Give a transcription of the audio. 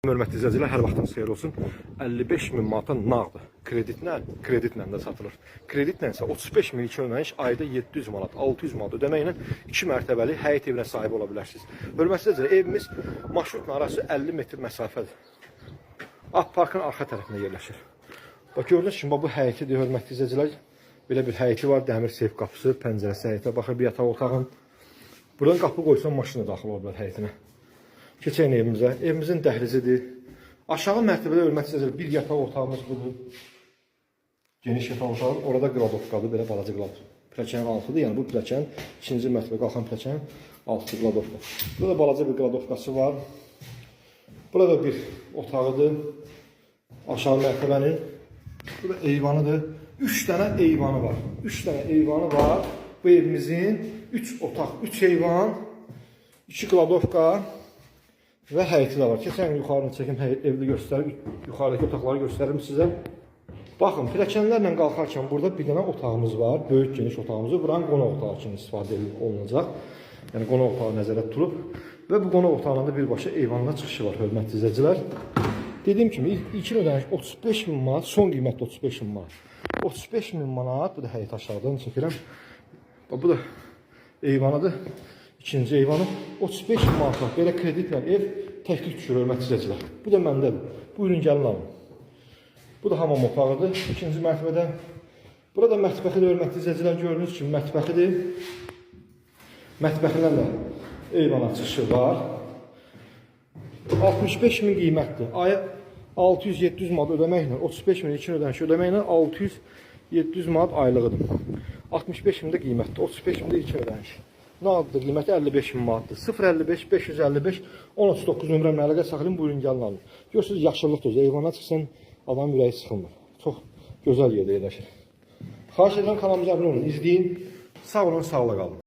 Hörmətli izləyicilər, hər vaxtınız xeyir olsun. 55.000 manata nağd kreditlə də satılır. Kreditlə isə 35 min ödəniş, ayda 700 manat, 600 manat ödəməklə 2 mərtəbəli həyət evinə sahib ola bilərsiniz. Hörmətli izləyicilər, evimiz marşrutla arası 50 metr məsafədir. Parkın arxa tərəfində yerləşir. Bax, gördüyünüz kimi bu həyətidir, hörmətli izləyicilər. Belə bir həyəti var, dəmir seyf qapısı, pəncərəsi həyətə baxır, bir yataq otağın. Buradan qapı qoysan maşına daxil ola bilər həyətinə. Keçək evimizə. Evimizin dəhlizidir. Aşağı mərtəbədə hörmətli izləyicilər, bir yataq otağımız budur. Geniş yataq otağı. Orada qladovkadır, belə balaca qladovka. Pilləkənin altıdır, yəni bu pilləkənin ikinci mərtəbə qalxan pilləkənin altı qladovka. Burada balaca bir qladovkası var. Burada bir otağıdır. Aşağı mərtəbənin. Burada eyvanıdır. 3 dənə eyvanı var. 3 dənə eyvanı var. Bu evimizin 3 otaq, 3 eyvan, 2 qladovka və həyəti də var. Keçən yuxarını çəkim, evdə göstərim, yuxarıdakı otaqları göstərim sizə. Baxın, pilləkənlərlə qalxarkən burada bir dənə otağımız var, böyük geniş otağımız. Buranın qonaq otağı üçün istifadə olunacaq. Yəni qonaq otağı nəzərdə tutulub və bu qonaq otağının da birbaşa eyvanına çıxışı var, hörmətli izləyicilər. Dediyim kimi ilkin ödəniş 35 min manat, son qiymətli 35 min manat. 35 min manat, bu da həyət aşağıdan çəkirəm. Bu da eyvanıdır. İkinci eyvanı 35 min manatla belə kreditlə ev təklif düşür, hörmətli izləyicilər. Bu da məndədir. Buyurun gəlin alın. Bu da hamam otağıdır. İkinci mərtəbədə. Burada mətbəxidir, hörmətli izləyicilər. Gördüyünüz kimi mətbəxidir. Mətbəxlərlə eyvana çıxışı var. 65 min qiymətdir. Aya 600-700 manat ödəməklə, 35 min ilkin ödəniş ödəməklə 600-700 manat aylığıdır. 65 min də qiymətdir. 35 min də ilkin ödəniş. Nağddır, qiyməti 55 min manatdır. 055 555 1039 nömrəmlə əlaqə saxlayın, buyurun gəlin alın. Görürsünüz, yaxşılıqdır. Eyvana çıxsan, adam ürəyi sıxılmır. Çox gözəl yerdə yerləşir. Xahiş edirəm, kanalımıza abunə olun, izləyin. Sağ olun, sağla qalın.